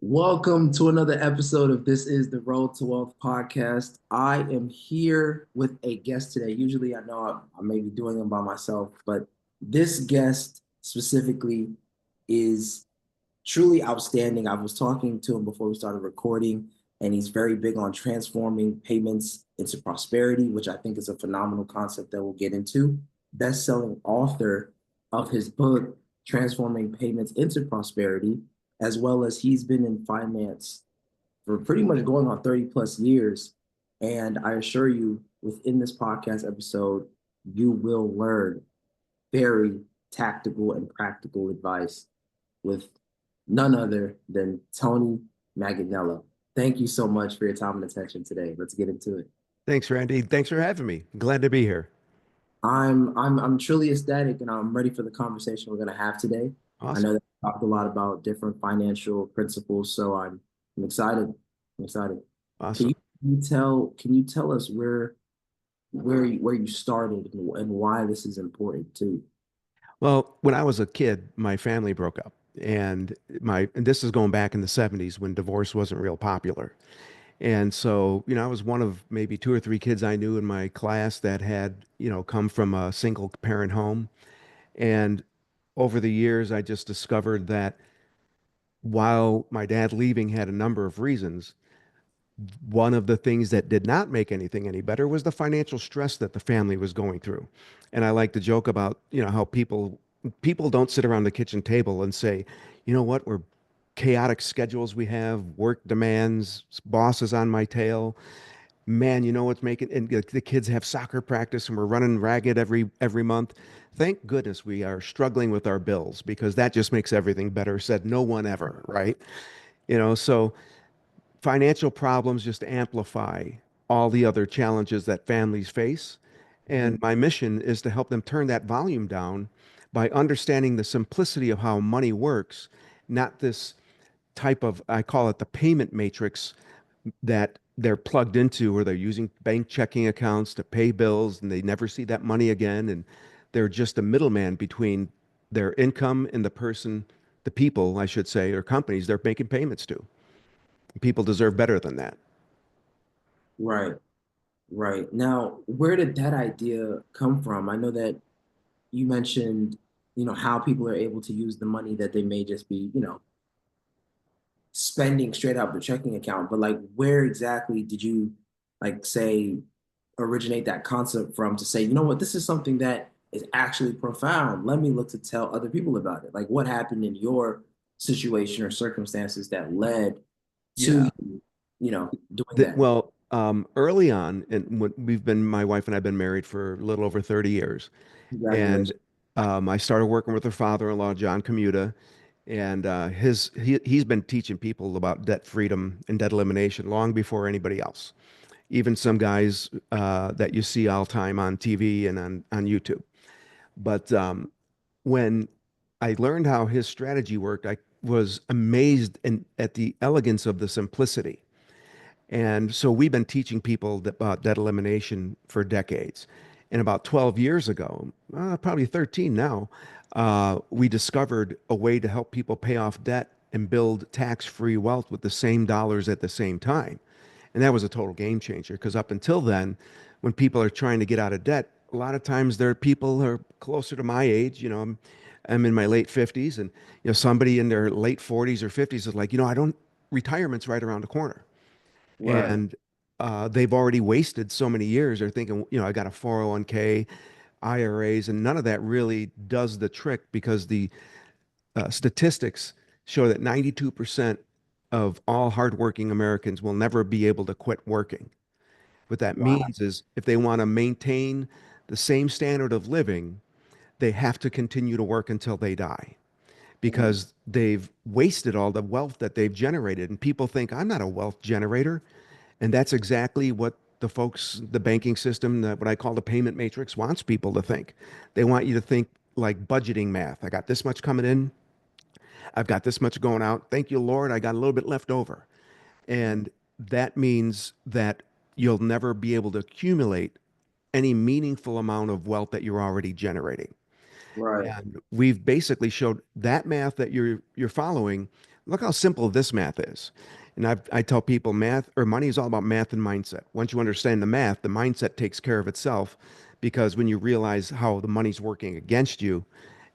Welcome to another episode of This is the Road to Wealth podcast. I am here with a guest today. Usually, I know I may be doing them by myself, but this guest specifically is truly outstanding. I was talking to him before we started recording, and he's very big on transforming payments into prosperity, which I think is a phenomenal concept that we'll get into. Best-selling author of his book, Transforming Payments into Prosperity, as well as he's been in finance for pretty much going on 30 plus years. And I assure you, within this podcast episode, you will learn very tactical and practical advice with none other than Tony Manganiello. Thank you so much for your time and attention today. Let's get into it. Thanks, Randy. Thanks for having me. Glad to be here. I'm truly ecstatic and I'm ready for the conversation we're going to have today. I know Awesome. that we talked a lot about different financial principles, so I'm excited. I'm excited. Can you, Awesome. can you tell us where you started and why this is important too? Well, when I was a kid, my family broke up. And this is going back in the 70s when divorce wasn't real popular. And so, I was one of maybe two or three kids I knew in my class that had, come from a single parent home. And over the years, I just discovered that while my dad leaving had a number of reasons, one of the things that did not make anything any better was the financial stress that the family was going through. And I like to joke about, how people don't sit around the kitchen table and say, you know what, we're chaotic schedules we have, work demands, bosses on my tail. Man, you know what's making and the kids have soccer practice and we're running ragged every month. Thank goodness we are struggling with our bills because that just makes everything better, said no one ever, right? So financial problems just amplify all the other challenges that families face. Mhm. And my mission is to help them turn that volume down by understanding the simplicity of how money works, not this type of, I call it the payment matrix that they're plugged into, where they're using bank checking accounts to pay bills and they never see that money again. And they're just a middleman between their income and the people, I should say, or companies they're making payments to. People deserve better than that. Right, right. Now, where did that idea come from? I know that you mentioned, how people are able to use the money that they may just be, spending straight out of the checking account, but like where exactly did you like say originate that concept from to say, you know what, this is something that is actually profound. Let me look to tell other people about it. Like what happened in your situation or circumstances that led to Yeah. you, doing that. Early on, and when my wife and I've been married for a little over 30 years, and Congratulations. I started working with her father-in-law, John Commuta, and he's been teaching people about debt freedom and debt elimination long before anybody else, even some guys that you see all time on TV and on YouTube. But when I learned how his strategy worked, I was amazed at the elegance of the simplicity. And so we've been teaching people about debt elimination for decades. And about 12 years ago, probably 13 now, we discovered a way to help people pay off debt and build tax-free wealth with the same dollars at the same time. And that was a total game changer because up until then, when people are trying to get out of debt, a lot of times there are people who are closer to my age. I'm in my late 50s, and somebody in their late 40s or 50s is like, I don't, retirement's right around the corner. Right. And they've already wasted so many years. They're thinking, I got a 401k, IRAs, and none of that really does the trick because the statistics show that 92% of all hardworking Americans will never be able to quit working. What that Wow. means is if they want to maintain the same standard of living, they have to continue to work until they die Mhm. because they've wasted all the wealth that they've generated. And people think, I'm not a wealth generator. And that's exactly what the banking system, what I call the payment matrix, wants people to think. They want you to think like budgeting math. I got this much coming in. I've got this much going out. Thank you, Lord. I got a little bit left over. And that means that you'll never be able to accumulate any meaningful amount of wealth that you're already generating. Right. And we've basically showed that math that you're following look how simple this math is. And I tell people math or money is all about math and mindset. Once you understand the math, the mindset takes care of itself because when you realize how the money's working against you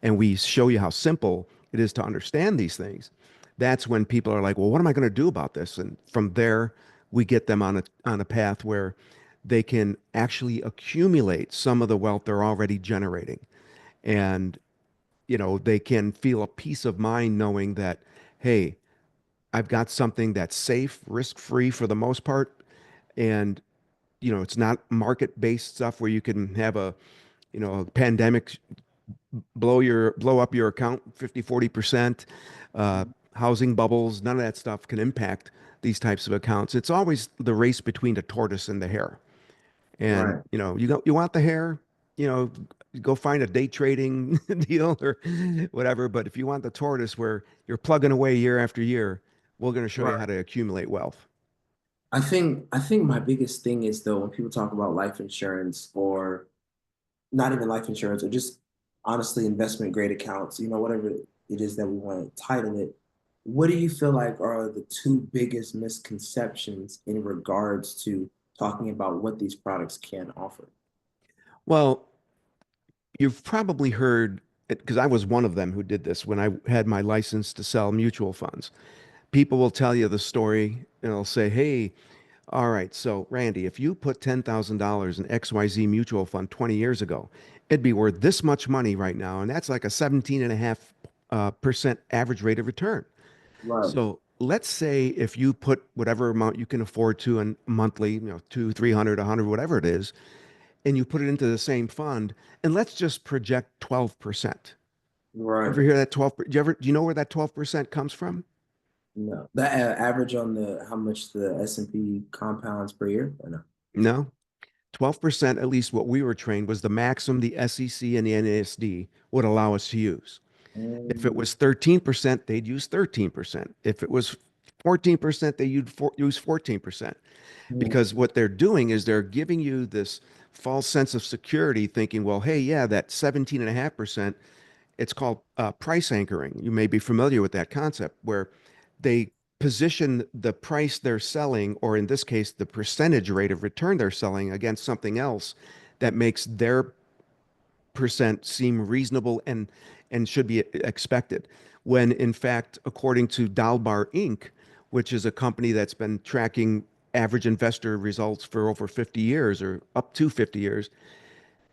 and we show you how simple it is to understand these things, that's when people are like, well, what am I going to do about this? And from there, we get them on a path where they can actually accumulate some of the wealth they're already generating. And they can feel a peace of mind knowing that, hey, I've got something that's safe, risk-free for the most part, and it's not market-based stuff where you can have a pandemic blow up your account 50, 40%. Housing bubbles, none of that stuff can impact these types of accounts. It's always the race between the tortoise and the hare. And Right. you want the hare, you know, go find a day trading deal or whatever. But if you want the tortoise where you're plugging away year after year, we're going to show you how Right. to accumulate wealth. I think my biggest thing is though when people talk about life insurance or not even life insurance or just honestly investment grade accounts, whatever it is that we want to title it, what do you feel like are the two biggest misconceptions in regards to talking about what these products can offer? Well, you've probably heard it because I was one of them who did this when I had my license to sell mutual funds. People will tell you the story and they'll say, hey, all right, so Randy, if you put $10,000 in XYZ mutual fund 20 years ago, it'd be worth this much money right now. And that's like a 17.5% average rate of return. Right. So let's say if you put whatever amount you can afford to in monthly, two, 300, 100, whatever it is, and you put it into the same fund, and let's just project 12%. Right. Ever hear that 12? Do you know where that 12% comes from? No. The average on the how much the S&P compounds per year? Or no? No. 12%, at least what we were trained, was the maximum the SEC and the NASD would allow us to use. If it Mm, was 13%, they'd use 13%. If it was 14%, they'd use 14%. mm, Because what they're doing is they're giving you this false sense of security, thinking, well, hey, yeah, that 17.5%, it's called price anchoring. You may be familiar with that concept where they position the price they're selling, or in this case, the percentage rate of return they're selling against something else that makes their percent seem reasonable and should be expected. When in fact, according to Dalbar Inc., which is a company that's been tracking average investor results for over 50 years or up to 50 years,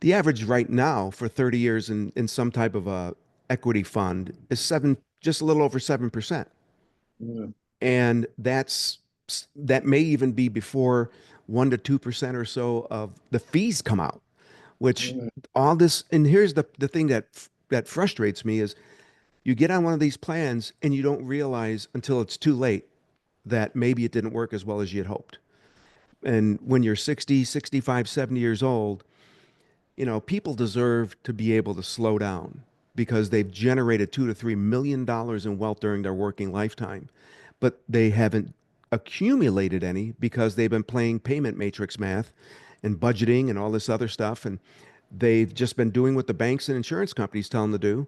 the average right now for 30 years in some type of a equity fund is just a little over 7%. mm, And that may even be before 1 to 2% or so of the fees come out, which mm, all this, and here's the thing that frustrates me is you get on one of these plans and you don't realize until it's too late that maybe it didn't work as well as you had hoped. And when you're 60, 65, 70 years old, people deserve to be able to slow down because they've generated $2 to $3 million in wealth during their working lifetime, but they haven't accumulated any because they've been playing payment matrix math and budgeting and all this other stuff. And they've just been doing what the banks and insurance companies tell them to do,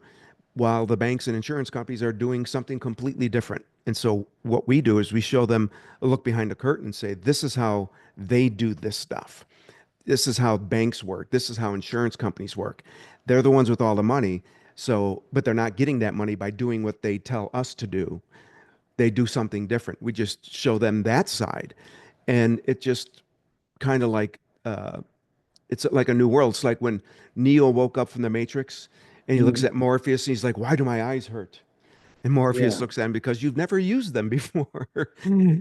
while the banks and insurance companies are doing something completely different. And so what we do is we show them a look behind the curtain and say, this is how they do this stuff. This is how banks work. This is how insurance companies work. They're the ones with all the money. So, but they're not getting that money by doing what they tell us to do. They do something different. We just show them that side. And it just kind of like, it's like a new world. It's like when Neo woke up from the Matrix and he looks mm. at Morpheus and he's like, why do my eyes hurt? And Morpheus Yeah. looks at him because you've never used them before.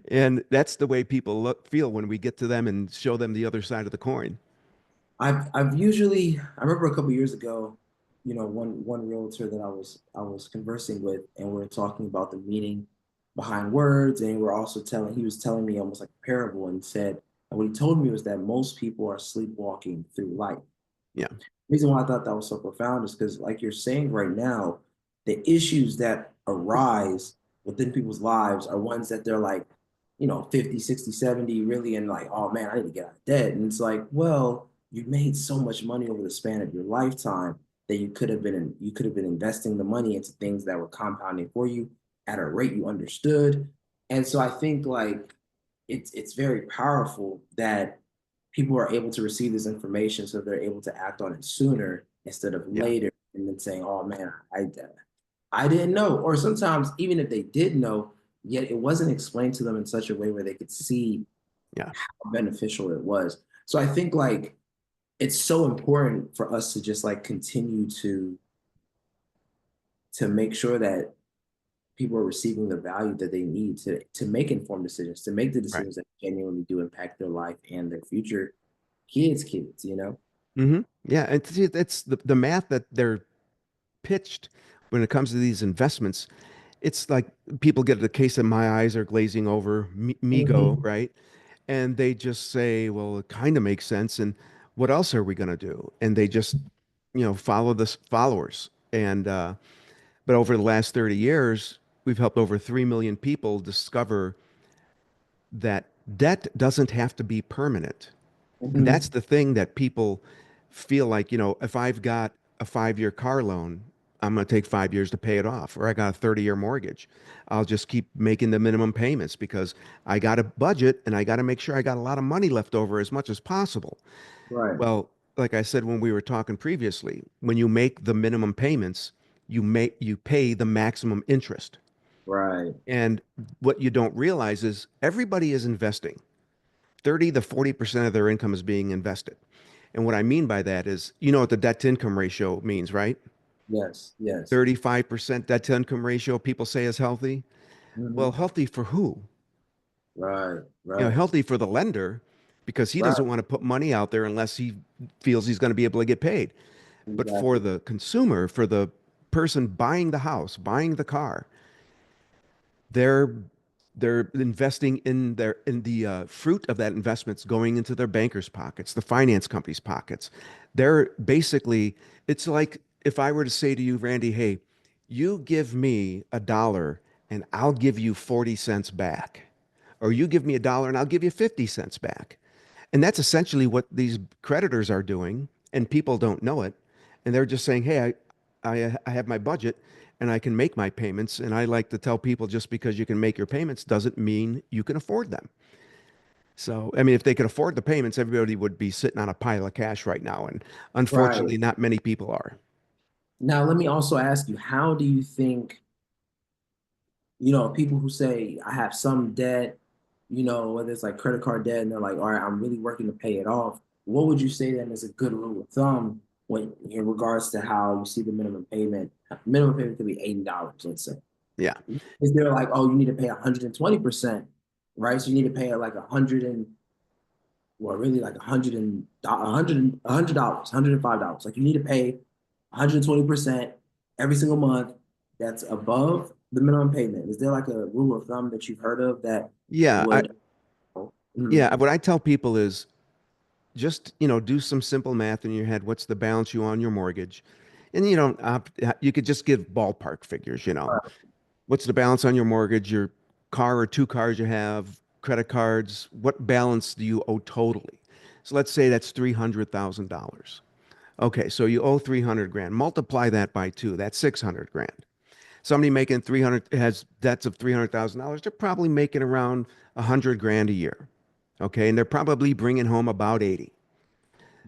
And that's the way people feel when we get to them and show them the other side of the coin. I've usually I remember a couple years ago, one realtor that I was conversing with, and we are talking about the meaning behind words, and he was telling me almost like a parable, and said, and what he told me was that most people are sleepwalking through life. Yeah. Reason why I thought that was so profound is because, like you're saying right now, the issues that arise within people's lives are ones that they're like, 50, 60, 70, really, and like, oh man, I need to get out of debt. And it's like, well, you made so much money over the span of your lifetime that you could have been investing the money into things that were compounding for you. at a rate you understood. And so I think like it's very powerful that people are able to receive this information so they're able to act on it sooner instead of Yeah, later and then saying, oh man, I didn't know. Or sometimes even if they did know, yet it wasn't explained to them in such a way where they could see yeah, how beneficial it was. So I think like it's so important for us to just like continue to make sure that people are receiving the value that they need to make informed decisions, to make the right. decisions that genuinely do impact their life and their future kids, you know? Yeah, and see, it's the math that they're pitched when it comes to these investments. It's like people get a case of my eyes are glazing over, me go, Mhm. right? And they just say, well, it kind of makes sense. And what else are we going to do? And they just, follow the followers. And, but over the last 30 years, we've helped over 3 million people discover that debt doesn't have to be permanent. And that's Mhm. the thing that people feel like, if I've got a 5-year car loan, I'm going to take 5 years to pay it off, or I got a 30-year mortgage. I'll just keep making the minimum payments because I got a budget and I got to make sure I got a lot of money left over as much as possible. Right, Well, like I said when we were talking previously, when you make the minimum payments, you pay the maximum interest. right. And what you don't realize is everybody is investing. 30 to 40% of their income is being invested. And what I mean by that is, you know what the debt to income ratio means, right? Yes, yes. 35% debt to income ratio people say is healthy. Well, Mhm. healthy for who? Right, right, Healthy for the lender because he right. doesn't want to put money out there unless he feels he's going to be able to get paid. But for Exactly. the consumer, for the person buying the house, buying the car, they're they're investing in the fruit of that investment's going into their bankers' pockets, the finance companies' pockets. They're basically, it's like if I were to say to you, Randy, hey, you give me $1 and I'll give you 40 cents back. Or you give me $1 and I'll give you 50 cents back. And that's essentially what these creditors are doing, and people don't know it. And they're just saying, "Hey, I have my budget and I can make my payments." And I like to tell people just because you can make your payments doesn't mean you can afford them. So, I mean, if they could afford the payments, everybody would be sitting on a pile of cash right now. And Right. unfortunately, not many people are. Now, let me also ask you, how do you think, people who say, I have some debt, whether it's like credit card debt, and they're like, all right, I'm really working to pay it off. What would you say then is a good rule of thumb when in regards to how you see the minimum payment? Minimum payment could be $80, let's say. Yeah. Is there like, oh, you need to pay 120%, right? So you need to pay like 100 and well, really like $100, $105. Like you need to pay 120% every single month. That's above the minimum payment. Is there like a rule of thumb that you've heard of that Yeah. would? Yeah. Mhm. What I tell people is just, do some simple math in your head. What's the balance you owe on your mortgage? And you don't, you could just give ballpark figures. What's the balance on your mortgage, your car or two cars you have, credit cards? What balance do you owe totally? So let's say that's $300,000. Okay, so you owe 300 grand. Multiply that by two. That's 600 grand. Somebody making 300 has debts of $300,000. They're probably making around 100 grand a year. Okay, and they're probably bringing home about 80.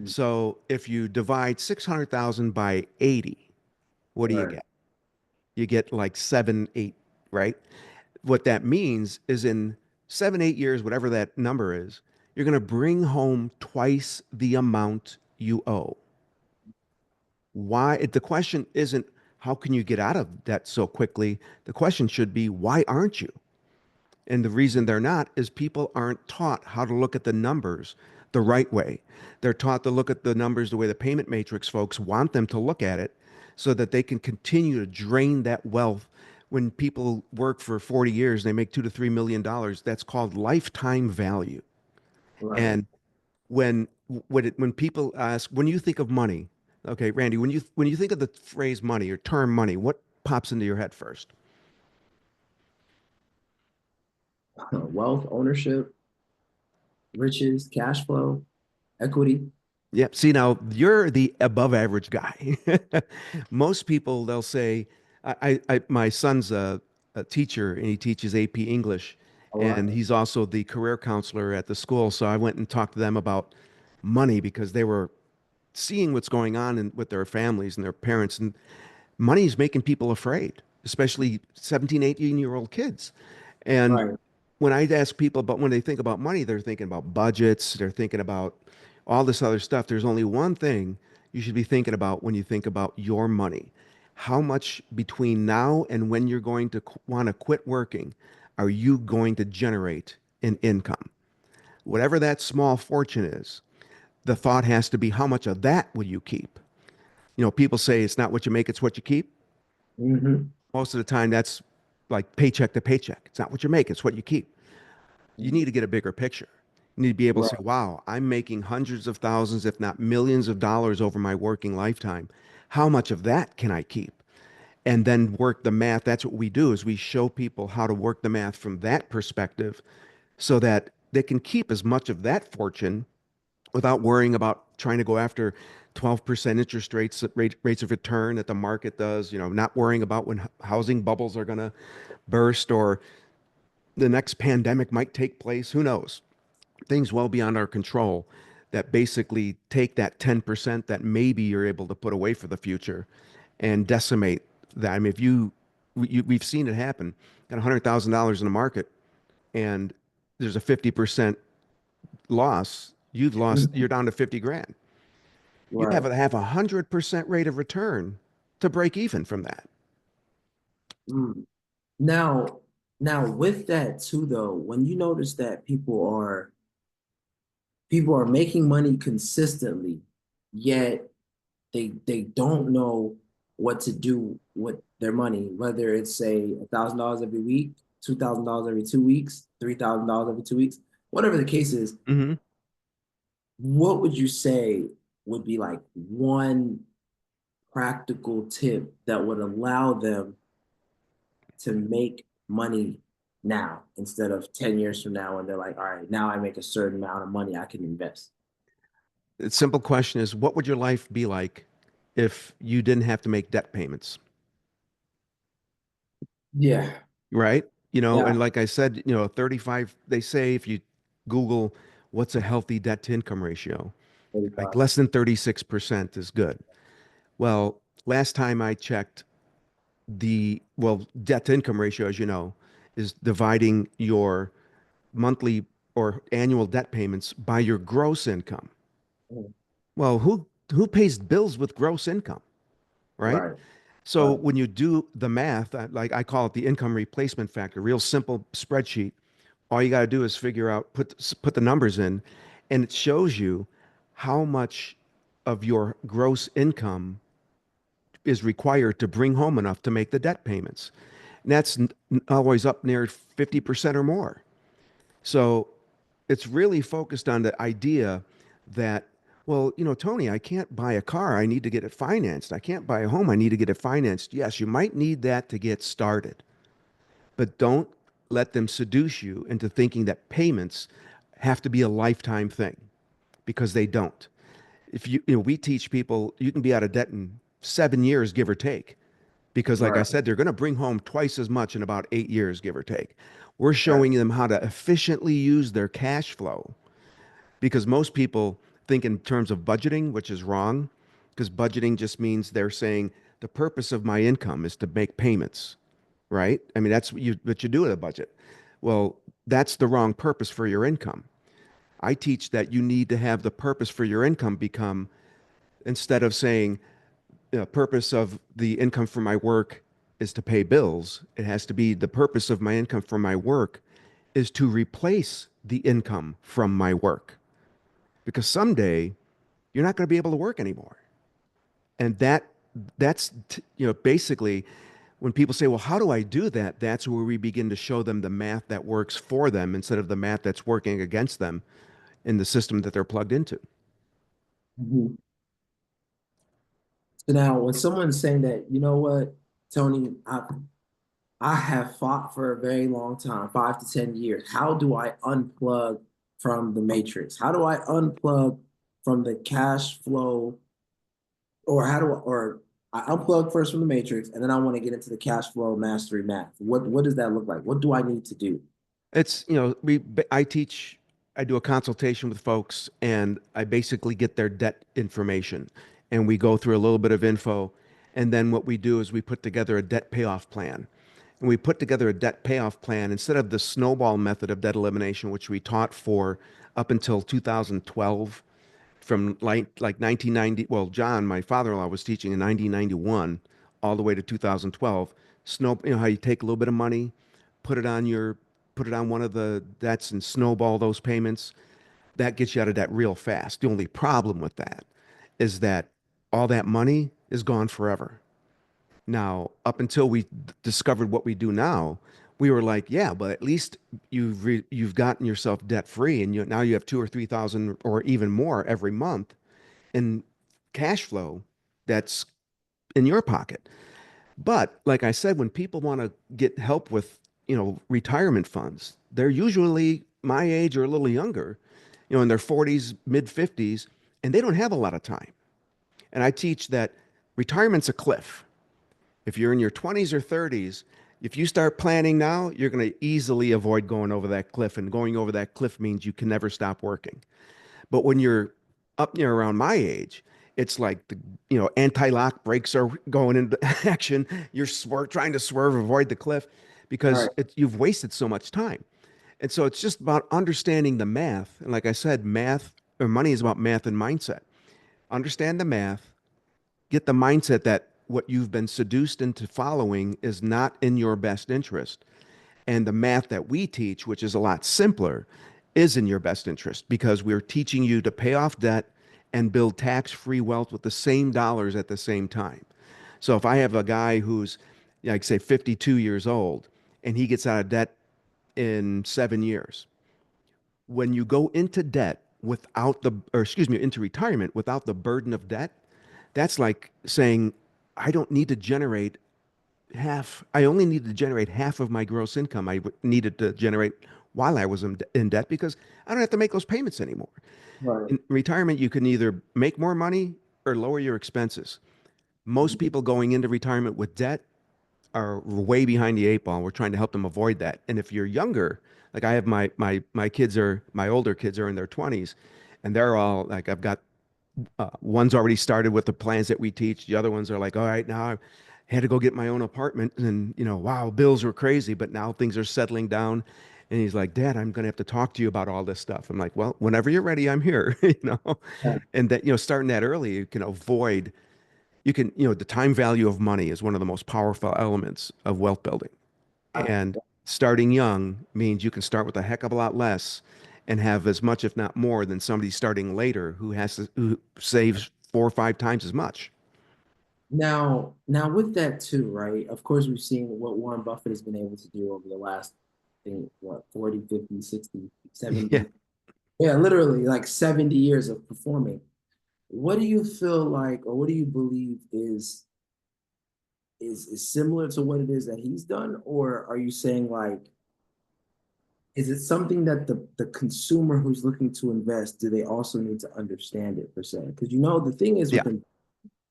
So if you divide 600,000 by 80, what do you Right, get? You get like 7, 8, right? What that means is in 7, 8 years, whatever that number is, you're going to bring home twice the amount you owe. Why? The question isn't how can you get out of debt so quickly? The question should be why aren't you? And the reason they're not is people aren't taught how to look at the numbers the right way. They're taught to look at the numbers the way the payment matrix folks want them to look at it so that they can continue to drain that wealth. When people work for 40 years, they make 2 to $3 million. That's called lifetime value. right. And when people ask, when you think of money, okay, Randy, when you think of the phrase money or term money, what pops into your head first? Wealth, ownership, riches, cash flow, equity. Yep. See, now you're the above average guy. Most people, they'll say, my son's a teacher and he teaches AP English, All right. and he's also the career counselor at the school. So I went and talked to them about money because they were seeing what's going on with their families and their parents, and money is making people afraid, especially 17, 18-year-old kids. And Right. when I ask people about when they think about money, they're thinking about budgets, they're thinking about all this other stuff. There's only one thing you should be thinking about when you think about your money. How much between now and when you're going to want to quit working are you going to generate in income? Whatever that small fortune is, the thought has to be how much of that will you keep? People say it's not what you make, it's what you keep. Mm-hmm. Most of the time, that's like paycheck to paycheck. It's not what you make, it's what you keep. You need to get a bigger picture. You need to be able to say, Right. wow, I'm making hundreds of thousands, if not millions of dollars over my working lifetime. How much of that can I keep? And then work the math. That's what we do is we show people how to work the math from that perspective so that they can keep as much of that fortune without worrying about trying to go after 12% interest rates of return that the market does, not worrying about when housing bubbles are going to burst or the next pandemic might take place. Who knows? Things well beyond our control that basically take that 10% that maybe you're able to put away for the future and decimate that. I mean, if we've seen it happen, got $100,000 in the market and there's a 50% loss, you're Mhm. down to 50 grand. You have Right. to have 100% rate of return to break even from that. Mm. Now, now with that too, though, when you notice that people are making money consistently, yet they don't know what to do with their money, whether it's say $1,000 every week, $2,000 every 2 weeks, $3,000 every 2 weeks, whatever the case is, Hmm. what would you say would be like one practical tip that would allow them to make money now instead of 10 years from now when they're like, all right, now I make a certain amount of money I can invest? The simple question is, what would your life be like if you didn't have to make debt payments? Yeah. Right? And Yeah. like I said, 35, they say if you Google what's a healthy debt to income ratio, like 35. less than 36% is good. Well, last time I checked, debt to income ratio, as you know, is dividing your monthly or annual debt payments by your gross income. Mhm. Well, who pays bills with gross income, right? Right. So Right. when you do the math, like I call it the income replacement factor, real simple spreadsheet. All you got to do is figure out, put the numbers in, and it shows you how much of your gross income is required to bring home enough to make the debt payments. And that's always up near 50% or more. So it's really focused on the idea that, well, Tony, I can't buy a car. I need to get it financed. I can't buy a home. I need to get it financed. Yes, you might need that to get started, but don't let them seduce you into thinking that payments have to be a lifetime thing because they don't. If we teach people you can be out of debt in 7 years, give or take, because like I Right. said, they're going to bring home twice as much in about 8 years, give or take. We're Right. showing them how to efficiently use their cash flow because most people think in terms of budgeting, which is wrong, because budgeting just means they're saying the purpose of my income is to make payments, right? I mean, that's what you do with a budget. Well, that's the wrong purpose for your income. I teach that you need to have the purpose for your income become instead of saying the purpose of the income from my work is to pay bills, it has to be the purpose of my income from my work is to replace the income from my work because someday you're not going to be able to work anymore. And basically when people say, well, how do I do that? That's where we begin to show them the math that works for them instead of the math that's working against them in the system that they're plugged into. Mhm. So now, when someone's saying that, you know what, Tony, I have fought for a very long time, 5 to 10 years. How do I unplug from the matrix? How do I unplug from the cash flow, or how do I, or I unplug first from the matrix, and then I want to get into the cash flow mastery math. What does that look like? What do I need to do? It's, I teach, I do a consultation with folks and I basically get their debt information and we go through a little bit of info. And then what we do is we put together a debt payoff plan. And we put together a debt payoff plan instead of the snowball method of debt elimination, which we taught for up until 2012 from like 1990. Well, John, my father-in-law, was teaching in 1991 all the way to 2012. How you take a little bit of money, put it on your, put it on one of the debts and snowball those payments. That gets you out of debt real fast. The only problem with that is that all that money is gone forever. Now, up until we discovered what we do now, we were like, yeah, but at least you've gotten yourself debt free, and now you have 2 or 3 thousand or even more every month in cash flow that's in your pocket. But like I said, when people want to get help with, retirement funds, they're usually my age or a little younger, in their 40s, mid 50s, and they don't have a lot of time. And I teach that retirement's a cliff. If you're in your 20s or 30s, if you start planning now, you're going to easily avoid going over that cliff. And going over that cliff means you can never stop working. But when you're up near around my age, it's like the anti-lock brakes are going into action. You're trying to swerve, avoid the cliff because Right. you've wasted so much time. And so it's just about understanding the math. And like I said, math or money is about math and mindset. Understand the math, get the mindset that what you've been seduced into following is not in your best interest. And the math that we teach, which is a lot simpler, is in your best interest because we're teaching you to pay off debt and build tax-free wealth with the same dollars at the same time. So if I have a guy who's, like, say, 52 years old and he gets out of debt in 7 years, when you go into debt without the, or excuse me, into retirement without the burden of debt, that's like saying, I don't need to generate I only needed to generate half of my gross income needed to generate while I was in debt because I don't have to make those payments anymore. Right. In retirement, you can either make more money or lower your expenses. Most people going into retirement with debt are way behind the eight ball. We're trying to help them avoid that. And if you're younger, like I have my kids are my older kids are in their 20s and they're all like I've got one's already started with the plans that we teach. The other ones are like, all right, now I had to go get my own apartment and, wow, bills were crazy, but now things are settling down. And he's like, Dad, I'm going to have to talk to you about all this stuff. I'm like, well, whenever you're ready, I'm here, Yeah. and that, starting that early, you can avoid, the time value of money is one of the most powerful elements of wealth building. I, And starting young means you can start with a heck of a lot less and have as much, if not more, than somebody starting later who saves 4 or 5 times as much. now with that too, right? Of course, we've seen what Warren Buffett has been able to do over the last, I think, what, 40, 50, 60, Yeah, 70, yeah, literally like 70 years of performing. What do you feel like, or what do you believe is similar to what it is that he's done? Or are you saying like, is it something that the consumer who's looking to invest, do they also need to understand it per se? Because the thing is yeah, with them,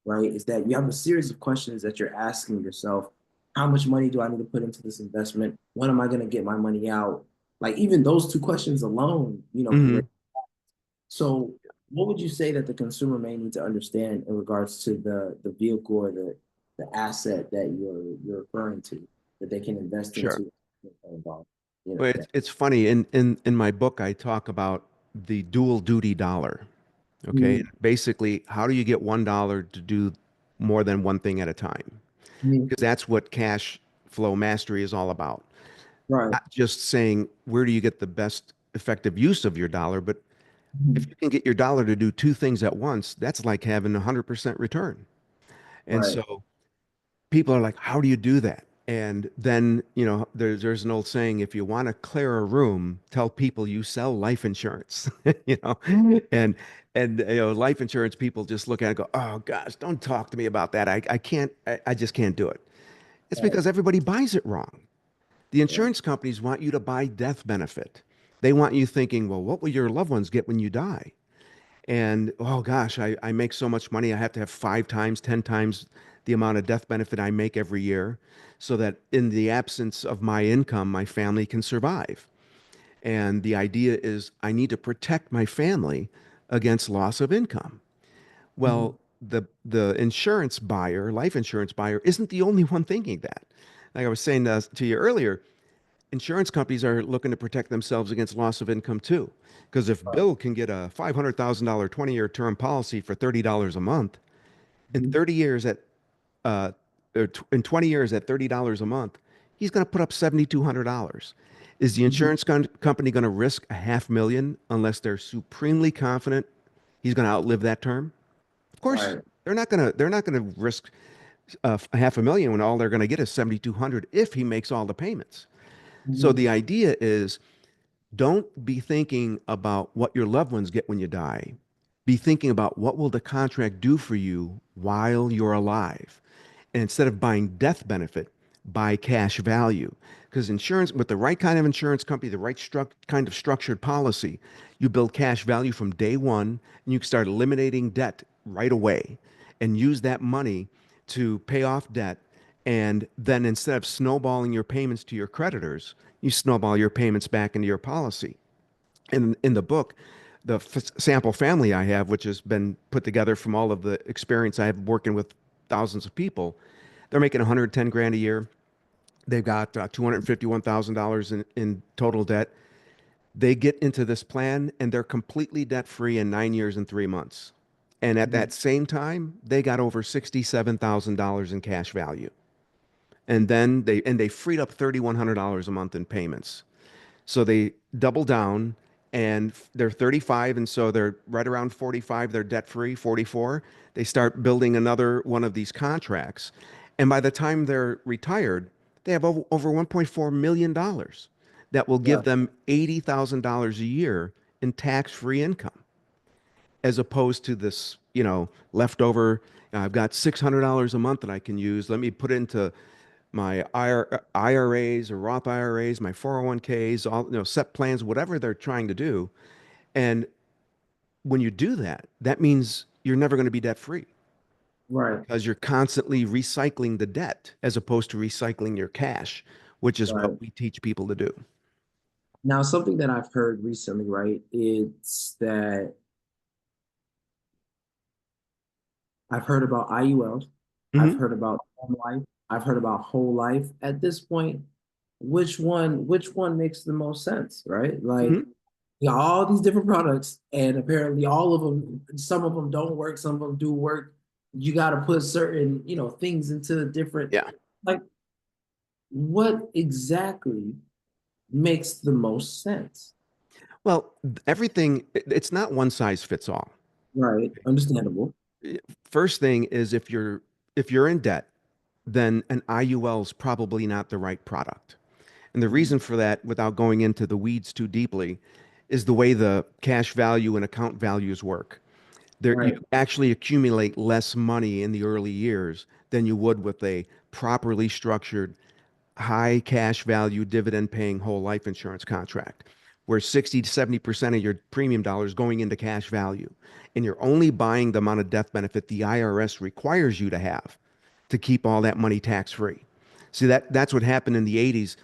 right, is that you have a series of questions that you're asking yourself. How much money do I need to put into this investment? When am I going to get my money out? Like even those two questions alone, can raise. hmm So what would you say that the consumer may need to understand in regards to the vehicle or the asset that you're referring to that they can invest sure. into involved, Well, yeah. it's funny. In my book, I talk about the dual duty dollar. Okay, Mhm. basically, how do you get $1 to do more than one thing at a time? Mhm. Because that's what cash flow mastery is all about. Right. Not just saying where do you get the best effective use of your dollar, but if Mhm. you can get your dollar to do two things at once, that's like having a 100% return. And Right. so people are like, how do you do that? And then, there's an old saying, if you want to clear a room, tell people you sell life insurance, you know, and, life insurance people just look at it and go, oh gosh, don't talk to me about that. I can't, I just can't do it. It's Right. because everybody buys it wrong. The Yeah. insurance companies want you to buy death benefit. They want you thinking, well, what will your loved ones get when you die? And oh gosh, I make so much money, I have to have 5 times, 10 times the amount of death benefit I make every year so that in the absence of my income, my family can survive. And the idea is I need to protect my family against loss of income. Mhm. Well, the insurance buyer, life insurance buyer, isn't the only one thinking that. Like I was saying to you earlier, insurance companies are looking to protect themselves against loss of income too. Because if Right. Bill can get a $500,000 20-year term policy for $30 a month, in Mhm. 30 years at uh, in 20 years at $30 a month, he's going to put up $7,200. Is the Mhm. company going to risk a half million unless they're supremely confident he's going to outlive that term? Of course, Right. they're not gonna risk a half a million when all they're going to get is 7,200 if he makes all the payments. So Mhm. the idea is don't be thinking about what your loved ones get when you die. Be thinking about what will the contract do for you while you're alive. And instead of buying death benefit, buy cash value. Because insurance, with the right kind of insurance company, the right kind of structured policy, you build cash value from day one, and you can start eliminating debt right away and use that money to pay off debt. And then instead of snowballing your payments to your creditors, you snowball your payments back into your policy. In the book, the sample family I have, which has been put together from all of the experience I have working with thousands of people, they're making 110 grand a year. They've got $251,000 in total debt. They get into this plan and they're completely debt free in 9 years and 3 months. And at Mhm. that same time, they got over $67,000 in cash value. And then they freed up $3,100 a month in payments. So they double down and they're 35. And so they're right around 45. They're debt free, 44. They start building another one of these contracts. And by the time they're retired, they have over $1.4 million that will Yeah. give them $80,000 a year in tax free income, as opposed to this, leftover. I've got $600 a month that I can use. Let me put it into my IRAs or Roth IRAs, my 401ks, all, set plans, whatever they're trying to do. And when you do that, that means you're never going to be debt free Right. because you're constantly recycling the debt as opposed to recycling your cash, which is what Right. we teach people to do. Now, something that I've heard recently, right, it's that I've heard about IULs, I've Hmm. heard about home life, I've heard about whole life. At this point, which one makes the most sense, right? Like, Hmm. you got all these different products, and apparently all of them, some of them don't work, some of them do work. You got to put certain, things into different, Yeah. like, what exactly makes the most sense? Well, everything, it's not one size fits all. Right. Understandable. First thing is if you're in debt, then an IUL is probably not the right product. And the Mhm. reason for that, without going into the weeds too deeply, is the way the cash value and account values work. There, you Right. actually accumulate less money in the early years than you would with a properly structured, high cash value, dividend paying whole life insurance contract, where 60 to 70% of your premium dollars going into cash value. And you're only buying the amount of death benefit the IRS requires you to have to keep all that money tax free. See, that's what happened in the 80s.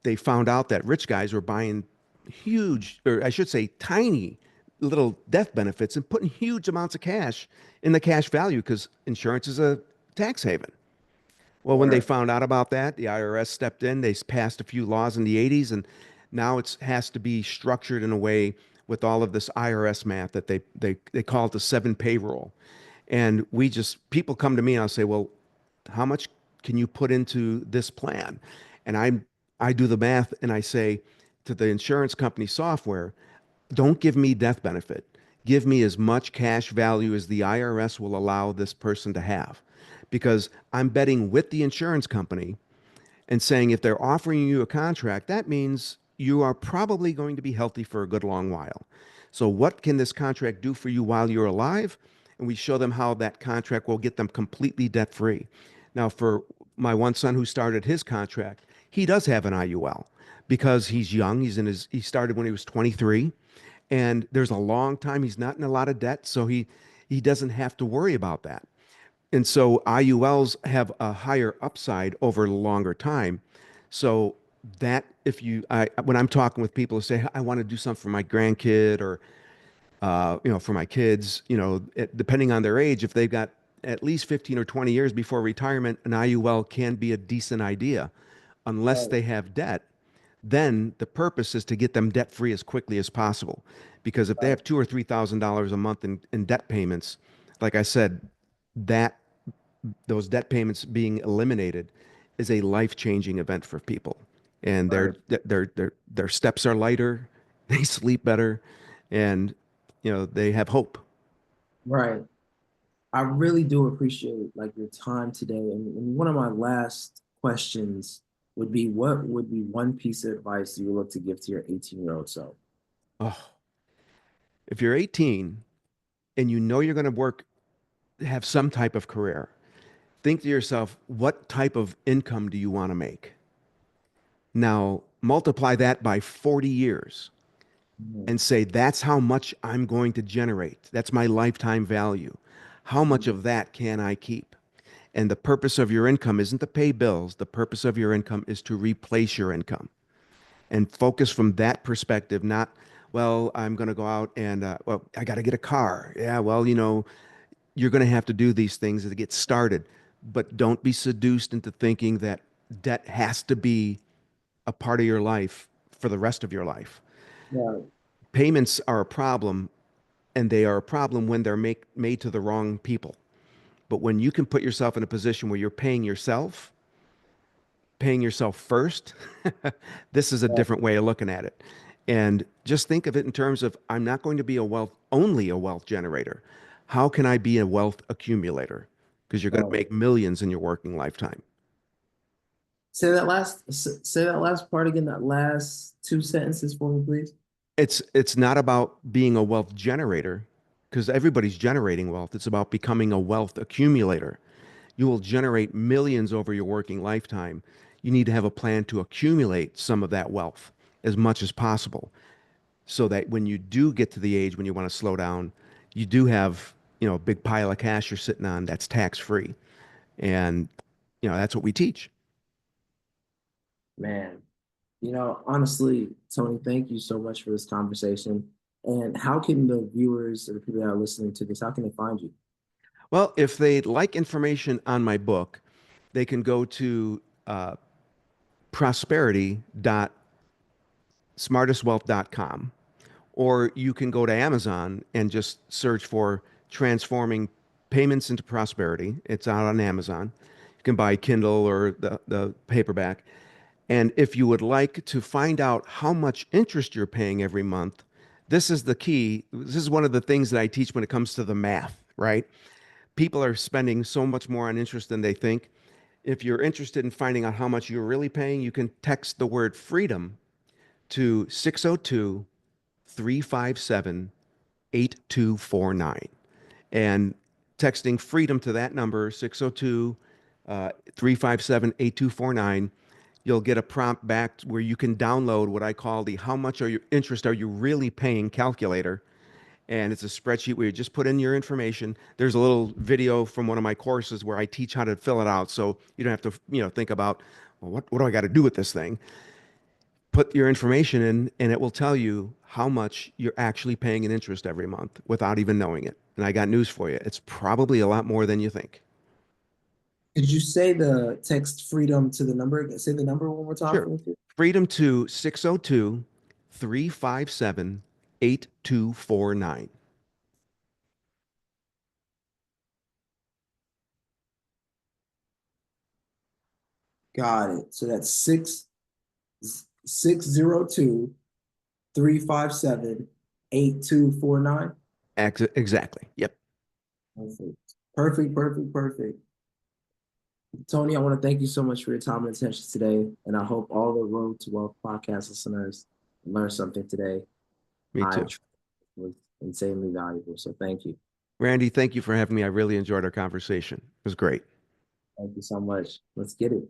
They found out that rich guys were buying huge, or I should say, tiny little death benefits and putting huge amounts of cash in the cash value because insurance is a tax haven. Well, when they Right. found out about that, the IRS stepped in. They passed a few laws in the 80s, and now it has to be structured in a way with all of this IRS math that they call it the seven payroll. And people come to me and I'll say, well, how much can you put into this plan? And I do the math and I say to the insurance company software, don't give me death benefit. Give me as much cash value as the IRS will allow this person to have. Because I'm betting with the insurance company and saying if they're offering you a contract, that means you are probably going to be healthy for a good long while. So, what can this contract do for you while you're alive? And we show them how that contract will get them completely debt free. Now, for my one son who started his contract, he does have an IUL because he's young. He started when he was 23, and there's a long time he's not in a lot of debt, so he doesn't have to worry about that. And so IULs have a higher upside over a longer time. So that if you, when I'm talking with people who say, I want to do something for my grandkid or, for my kids, depending on their age, if they've got at least 15 or 20 years before retirement, an IUL can be a decent idea unless Right, they have debt. Then the purpose is to get them debt free as quickly as possible. Because if they right, have two or $3,000 a month in debt payments, like I said, that those debt payments being eliminated is a life-changing event for people. And right, their steps are lighter, they sleep better, and they have hope. right. I really do appreciate like your time today. And one of my last questions would be, what would be one piece of advice you would look to give to your 18-year-old self? Oh, if you're 18 and you know you're going to have some type of career, think to yourself, what type of income do you want to make? Now, multiply that by 40 years Mhm, and say, that's how much I'm going to generate. That's my lifetime value. How much mhm. of that can I keep? And the purpose of your income isn't to pay bills. The purpose of your income is to replace your income and focus from that perspective, not, well, I'm going to go out and, well, I got to get a car. Yeah, well, you're going to have to do these things to get started. But don't be seduced into thinking that debt has to be a part of your life for the rest of your life. Right, Payments are a problem, and they are a problem when they're made to the wrong people. But when you can put yourself in a position where you're paying yourself first, this is a right, different way of looking at it. And just think of it in terms of I'm not going to be only a wealth generator. How can I be a wealth accumulator? Because you're going to right. make millions in your working lifetime. Say that last part again, that last two sentences for me, please. It's not about being a wealth generator because everybody's generating wealth. It's about becoming a wealth accumulator. You will generate millions over your working lifetime. You need to have a plan to accumulate some of that wealth as much as possible so that when you do get to the age when you want to slow down, you do have, a big pile of cash you're sitting on that's tax free. And, that's what we teach. Man, honestly, Tony, thank you so much for this conversation. And how can the viewers or the people that are listening to this, how can they find you? Well, if they'd like information on my book, they can go to prosperity.smartestwealth.com, or you can go to Amazon and just search for Transforming Payments into Prosperity. It's out on Amazon. You can buy Kindle or the paperback. And if you would like to find out how much interest you're paying every month, this is the key. This is one of the things that I teach when it comes to the math, right? People are spending so much more on interest than they think. If you're interested in finding out how much you're really paying, you can text the word freedom to 602-357 8249. And texting freedom to that number, 602 357 8249, you'll get a prompt back where you can download what I call the how much are your interest are you really paying calculator. And it's a spreadsheet where you just put in your information. There's a little video from one of my courses where I teach how to fill it out. So you don't have to, think about, well, what do I got to do with this thing? Put your information in and it will tell you how much you're actually paying in interest every month without even knowing it. And I got news for you. It's probably a lot more than you think. Could you say the text freedom to the number again? Say the number one more time for Sure. me, please. Freedom to 602-357 8249. Got it. So that's 602-357-8249. Exactly. Yep. Perfect. Perfect, perfect, perfect. Tony, I want to thank you so much for your time and attention today. And I hope all the Road to Wealth podcast listeners learned something today. Me I too. was insanely valuable. So thank you. Randy, thank you for having me. I really enjoyed our conversation. It was great. Thank you so much. Let's get it.